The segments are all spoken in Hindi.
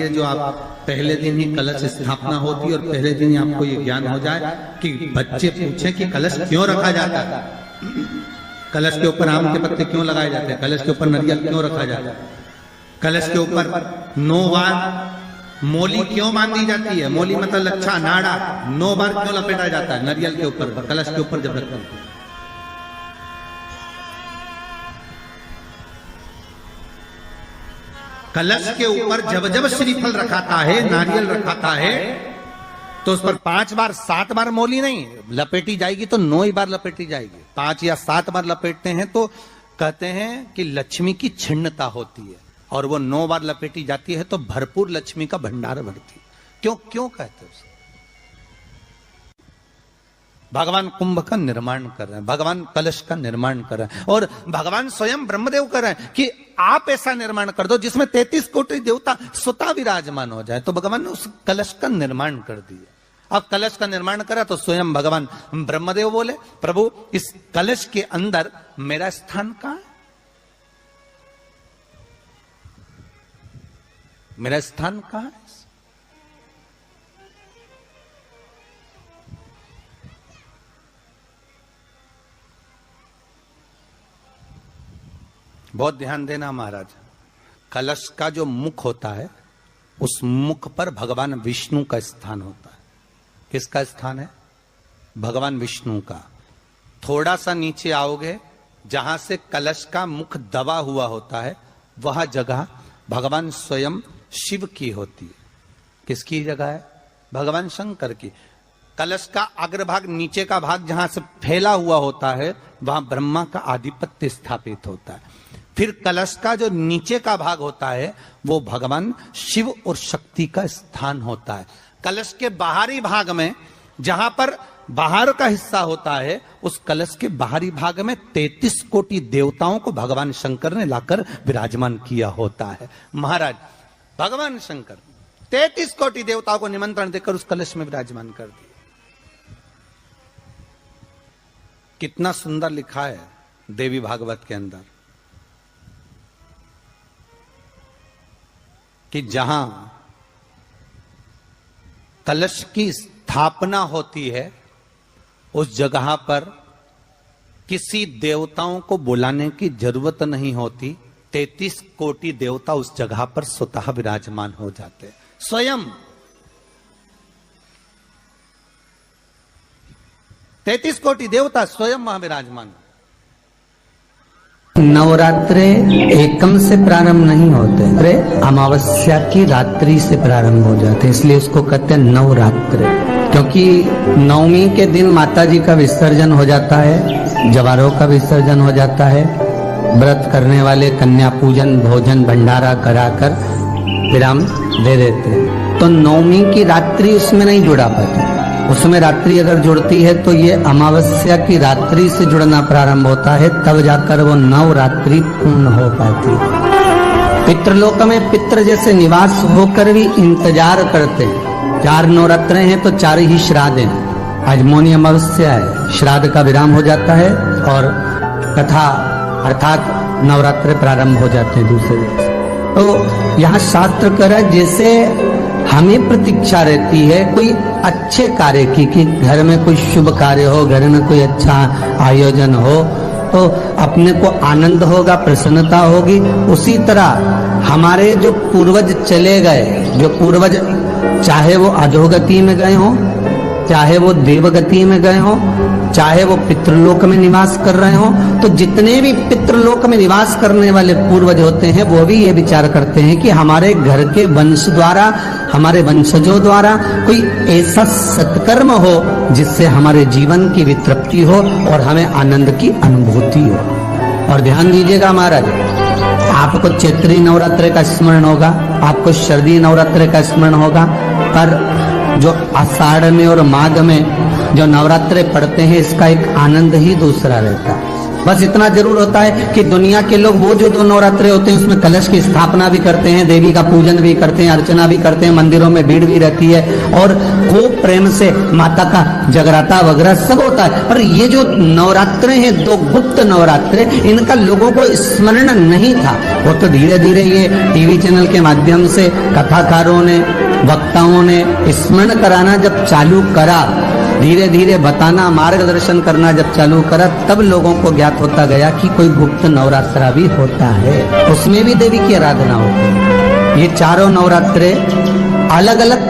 जो आप पहले दिन ही कलश स्थापना होती है और पहले दिन ही आपको ये ज्ञान हो जाए कि बच्चे पूछें कि कलश क्यों रखा जाता है, कलश के ऊपर आम के पत्ते क्यों लगाए जाते हैं, कलश के ऊपर नारियल क्यों रखा जाता है, कलश के ऊपर 9 बार मोली क्यों बांधी जाती है, मोली मतलब लच्छा नाड़ा 9 बार क्यों लपेटा जाता है नारियल के ऊपर, कलश के ऊपर जब रखते हैं। कलश के ऊपर जब जब श्रीफल रखाता है, नारियल रखाता है, तो उस पर 5 बार 7 बार मोली नहीं लपेटी जाएगी, तो 9 ही बार लपेटी जाएगी। 5 या 7 बार लपेटते हैं तो कहते हैं कि लक्ष्मी की छिन्नता होती है, और वो 9 बार लपेटी जाती है तो भरपूर लक्ष्मी का भंडार भरती है। क्यों क्यों कहते हैं? भगवान कुंभ का निर्माण कर रहे हैं, भगवान कलश का निर्माण कर रहे हैं, और भगवान स्वयं ब्रह्मदेव कर रहे हैं कि आप ऐसा निर्माण कर दो जिसमें 33 कोटि देवता स्वतः विराजमान हो जाए। तो भगवान ने उस कलश का निर्माण कर दिया। अब कलश का निर्माण करा तो स्वयं भगवान ब्रह्मदेव बोले, प्रभु इस कलश के अंदर मेरा स्थान कहां है, मेरा स्थान कहां है? बहुत ध्यान देना महाराज, कलश का जो मुख होता है उस मुख पर भगवान विष्णु का स्थान होता है। किसका स्थान है? भगवान विष्णु का। थोड़ा सा नीचे आओगे, जहां से कलश का मुख दबा हुआ होता है, वह जगह भगवान स्वयं शिव की होती है। किसकी जगह है? भगवान शंकर की। कलश का अग्रभाग, नीचे का भाग जहां से फैला हुआ होता है, वहां ब्रह्मा का आधिपत्य स्थापित होता है। फिर कलश का जो नीचे का भाग होता है वो भगवान शिव और शक्ति का स्थान होता है। कलश के बाहरी भाग में, जहां पर बाहर का हिस्सा होता है, उस कलश के बाहरी भाग में 33 कोटि देवताओं को भगवान शंकर ने लाकर विराजमान किया होता है। महाराज भगवान शंकर 33 कोटि देवताओं को निमंत्रण देकर उस कलश में विराजमान कर दिया। कितना सुंदर लिखा है देवी भागवत के अंदर कि जहां कलश की स्थापना होती है उस जगह पर किसी देवताओं को बुलाने की जरूरत नहीं होती। 33 कोटि देवता उस जगह पर स्वतः विराजमान हो जाते हैं। स्वयं 33 कोटि देवता स्वयं वहां विराजमान। नवरात्रे एकम से प्रारंभ नहीं होते, अमावस्या की रात्रि से प्रारंभ हो जाते हैं, इसलिए उसको कहते हैं नवरात्रे। क्योंकि नवमी के दिन माता जी का विसर्जन हो जाता है, जवारों का विसर्जन हो जाता है, व्रत करने वाले कन्या पूजन भोजन भंडारा कराकर विराम दे देते हैं। तो नवमी की रात्रि उसमें नहीं जुड़ा पाती, उसमें रात्रि अगर जुड़ती है तो ये अमावस्या की रात्रि से जुड़ना प्रारंभ होता है, तब जाकर वो नवरात्रि पूर्ण हो पाती है। पितृलोक में पितृ जैसे निवास होकर भी इंतजार करते हैं। 4 नवरात्रे हैं तो 4 ही श्राद्ध हैं। आज मौनी अमावस्या है, श्राद्ध का विराम हो जाता है और कथा अर्थात नवरात्रे प्रारंभ हो जाते हैं दूसरे दिन। तो यहाँ शास्त्र कह रहा है जैसे हमें प्रतीक्षा रहती है कोई अच्छे कार्य की, कि घर में कोई शुभ कार्य हो, घर में कोई अच्छा आयोजन हो तो अपने को आनंद होगा, प्रसन्नता होगी। उसी तरह हमारे जो पूर्वज चले गए, जो पूर्वज चाहे वो अधोगति में गए हों, चाहे वो देवगति में गए हों, चाहे वो पितृलोक में निवास कर रहे हों, तो जितने भी पितृलोक में निवास करने वाले पूर्वज होते हैं वो भी ये विचार करते हैं कि हमारे घर के वंश द्वारा, हमारे वंशजों द्वारा कोई ऐसा सत्कर्म हो जिससे हमारे जीवन की वितृप्ति हो और हमें आनंद की अनुभूति हो। और ध्यान दीजिएगा महाराज, आपको चैत्री नवरात्रि का स्मरण होगा, आपको शरदी नवरात्रि का स्मरण होगा, पर जो आषाढ़ में और माघ में जो नवरात्रे पढ़ते हैं इसका एक आनंद ही दूसरा रहता है। बस इतना जरूर होता है कि दुनिया के लोग वो जो 2 नवरात्रे होते हैं उसमें कलश की स्थापना भी करते हैं, देवी का पूजन भी करते हैं, अर्चना भी करते हैं, मंदिरों में भीड़ भी रहती है और खूब प्रेम से माता का जगराता वगैरह सब होता है। पर ये जो नवरात्रे हैं 2 गुप्त नवरात्रे, इनका लोगों को स्मरण नहीं था। वो तो धीरे धीरे ये टीवी चैनल के माध्यम से कथाकारों ने, वक्ताओं ने स्मरण कराना जब चालू करा, धीरे धीरे बताना, मार्गदर्शन करना जब चालू करा, तब लोगों को ज्ञात होता गया कि कोई गुप्त नवरात्रा भी होता है, उसमें भी देवी की आराधना होती है। ये चारों नवरात्रे अलग अलग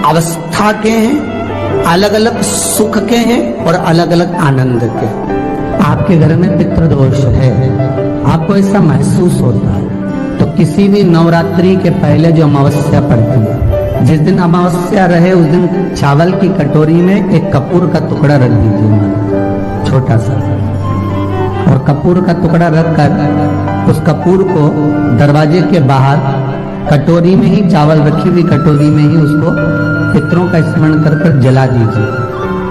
अवस्था के हैं, अलग अलग सुख के हैं और अलग अलग आनंद के। आपके घर में पितृदोष है, आपको ऐसा महसूस होता है, तो किसी भी नवरात्रि के पहले जो अमावस्या पड़ती है, जिस दिन अमावस्या रहे उस दिन चावल की कटोरी में एक कपूर का टुकड़ा रख दीजिए, छोटा सा, और कपूर का टुकड़ा रखकर उस कपूर को दरवाजे के बाहर कटोरी में ही, चावल रखी हुई कटोरी में ही उसको पितरों का स्मरण कर कर जला दीजिए।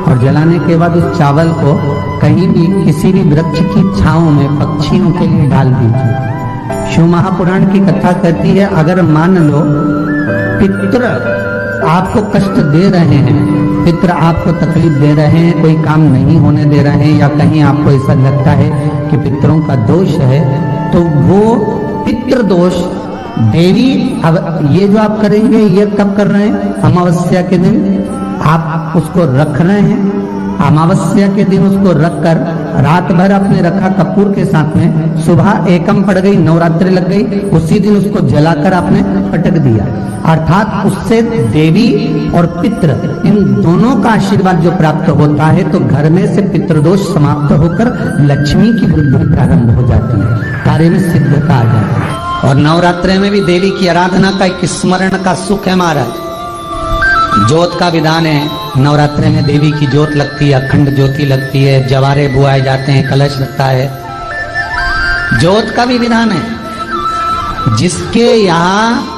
और जलाने के बाद उस चावल को कहीं भी किसी भी वृक्ष की छांव में पक्षियों के लिए डाल दीजिए। शिव महापुराण की कथा कहती है, अगर मान लो पितृ आपको कष्ट दे रहे हैं, पितृ आपको तकलीफ दे रहे हैं, कोई काम नहीं होने दे रहे हैं, या कहीं आपको ऐसा लगता है कि पितरों का दोष है, तो वो पितृ दोष देवी, अब ये जो आप करेंगे ये कब कर रहे हैं? अमावस्या के दिन आप उसको रख रहे हैं, अमावस्या के दिन उसको रखकर रात भर आपने रखा कपूर के साथ में, सुबह एकम पड़ गई, नवरात्रि लग गई, उसी दिन उसको जलाकर आपने पटक दिया। अर्थात उससे देवी और पितृ इन दोनों का आशीर्वाद जो प्राप्त होता है, तो घर में से पितृदोष समाप्त होकर लक्ष्मी की वृद्धि प्रारंभ हो जाती है, कार्य में सिद्धता आ जाती है। और नवरात्रि में भी देवी की आराधना का एक स्मरण का सुख है महाराज। ज्योत का विधान है, नवरात्रि में देवी की ज्योत लगती है, अखंड ज्योति लगती है, जवारे बुआए जाते हैं, कलश लगता है। ज्योत का भी विधान है, जिसके यहाँ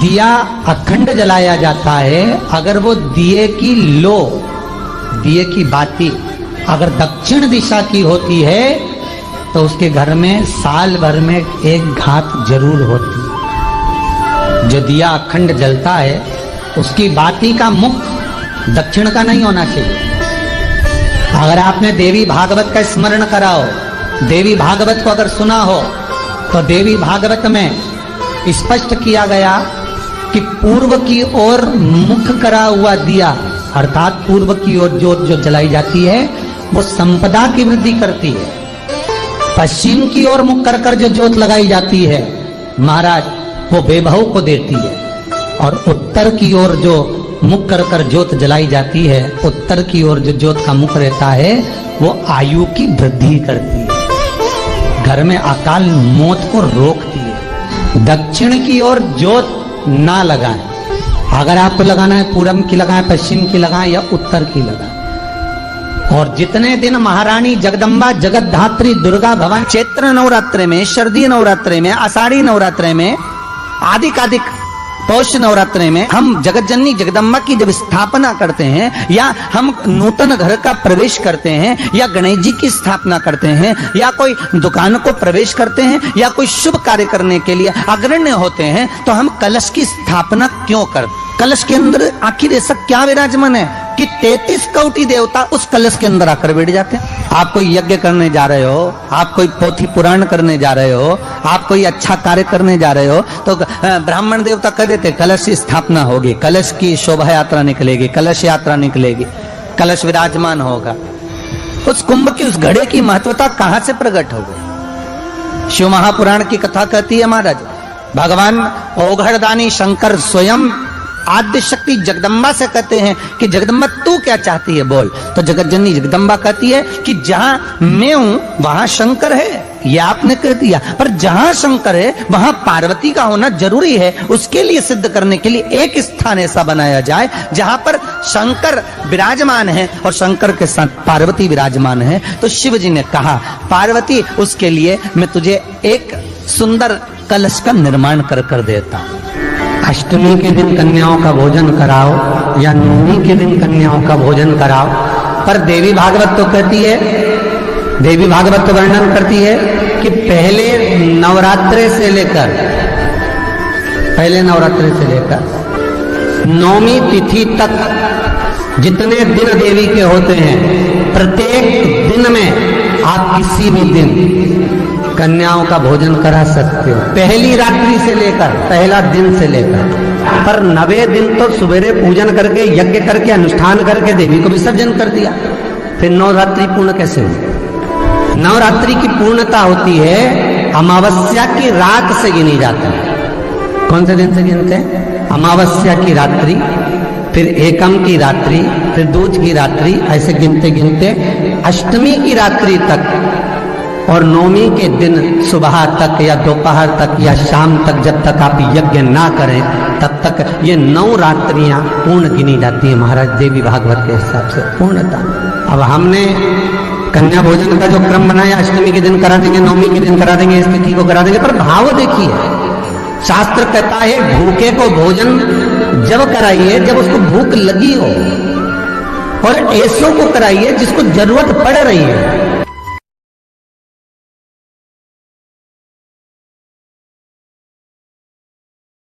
दिया अखंड जलाया जाता है, अगर वो दिए की लो, दिए की बाती अगर दक्षिण दिशा की होती है, तो उसके घर में साल भर में एक घात जरूर होती है। जो दिया अखंड जलता है उसकी बाती का मुख दक्षिण का नहीं होना चाहिए। अगर आपने देवी भागवत का स्मरण करा हो, देवी भागवत को अगर सुना हो, तो देवी भागवत में स्पष्ट किया गया कि पूर्व की ओर मुख करा हुआ दिया, अर्थात पूर्व की ओर ज्योत जो जलाई जाती है वो संपदा की वृद्धि करती है। पश्चिम की ओर मुख कर कर जो ज्योत लगाई जाती है महाराज, वो वैभव को देती है। और उत्तर की ओर जो मुख कर कर ज्योत जलाई जाती है, उत्तर की ओर जो ज्योत का मुख रहता है, वो आयु की वृद्धि करती है, घर में अकाल मौत को रोकती है। दक्षिण की ओर ज्योत ना लगाएं, अगर आपको लगाना है पूरब की लगाएं, पश्चिम की लगाएं या उत्तर की लगाएं। और जितने दिन महारानी जगदम्बा जगतधात्री दुर्गा भवानी चैत्र नवरात्रि में, शरदीय नवरात्रि में, आषाढ़ी नवरात्रि में, आदिक पौष नवरात्रि में हम जगत जननी जगदम्बा की जब स्थापना करते हैं, या हम नूतन घर का प्रवेश करते हैं, या गणेश जी की स्थापना करते हैं, या कोई दुकान को प्रवेश करते हैं, या कोई शुभ कार्य करने के लिए अग्रण्य होते हैं, तो हम कलश की स्थापना क्यों करते? कलश के अंदर आखिर ऐसा क्या विराजमान है कि 33 कोटि देवता उस कलश के अंदर आकर बैठ जाते हैं? आप कोई यज्ञ करने जा रहे हो, आप कोई पोथी पुराण करने जा रहे हो, आप कोई अच्छा कार्य करने जा रहे हो, तो ब्राह्मण देवता कह देते कलश की स्थापना होगी, कलश की शोभा यात्रा निकलेगी, कलश यात्रा निकलेगी, कलश विराजमान होगा। उस कुंभ की, उस घड़े की महत्वता कहां से प्रकट हो गई? शिव महापुराण की कथा कहती है महाराज, भगवान ओघड़दानी शंकर स्वयं आद्य शक्ति जगदम्बा से कहते हैं कि जगदम्बा तू क्या चाहती है बोल। तो जगत जननी जगदम्बा कहती है कि जहां मैं हूं वहां शंकर है, ये आपने कह दिया, पर जहां शंकर है वहां पार्वती का होना जरूरी है। उसके लिए सिद्ध करने के लिए एक स्थान ऐसा बनाया जाए जहां पर शंकर विराजमान है और शंकर के साथ पार्वती विराजमान है। तो शिव जी ने कहा, पार्वती उसके लिए मैं तुझे एक सुंदर कलश का निर्माण कर कर देता हूं। अष्टमी के दिन कन्याओं का भोजन कराओ या नवमी के दिन कन्याओं का भोजन कराओ, पर देवी भागवत तो कहती है देवी भागवत वर्णन करती है कि पहले नवरात्रे से लेकर नौमी तिथि तक जितने दिन देवी के होते हैं, प्रत्येक दिन में आप किसी भी दिन कन्याओं का भोजन करा सकते हो, पहली रात्रि से लेकर, पहला दिन से लेकर। पर 9वें दिन तो सवेरे पूजन करके, यज्ञ करके, अनुष्ठान करके देवी को विसर्जन कर दिया। फिर नवरात्रि पूर्ण कैसे हुई? नवरात्रि की पूर्णता होती है अमावस्या की रात से गिनी जाती है। कौन से दिन से गिनते हैं? अमावस्या की रात्रि, फिर एकम की रात्रि, फिर दूज की रात्रि, ऐसे गिनते गिनते अष्टमी की रात्रि तक और नौमी के दिन सुबह तक या दोपहर तक या शाम तक, जब तक आप यज्ञ ना करें तब तक ये 9 रात्रियां पूर्ण गिनी जाती है महाराज देवी भागवत के हिसाब से पूर्णता। अब हमने कन्या भोजन का जो क्रम बनाया, अष्टमी के दिन करा देंगे, नौमी के दिन करा देंगे, इस तिथि को करा देंगे, पर भाव देखिए, शास्त्र कहता है भूखे को भोजन जब कराइए जब उसको भूख लगी हो, और ऐसों को कराइए जिसको जरूरत पड़ रही है।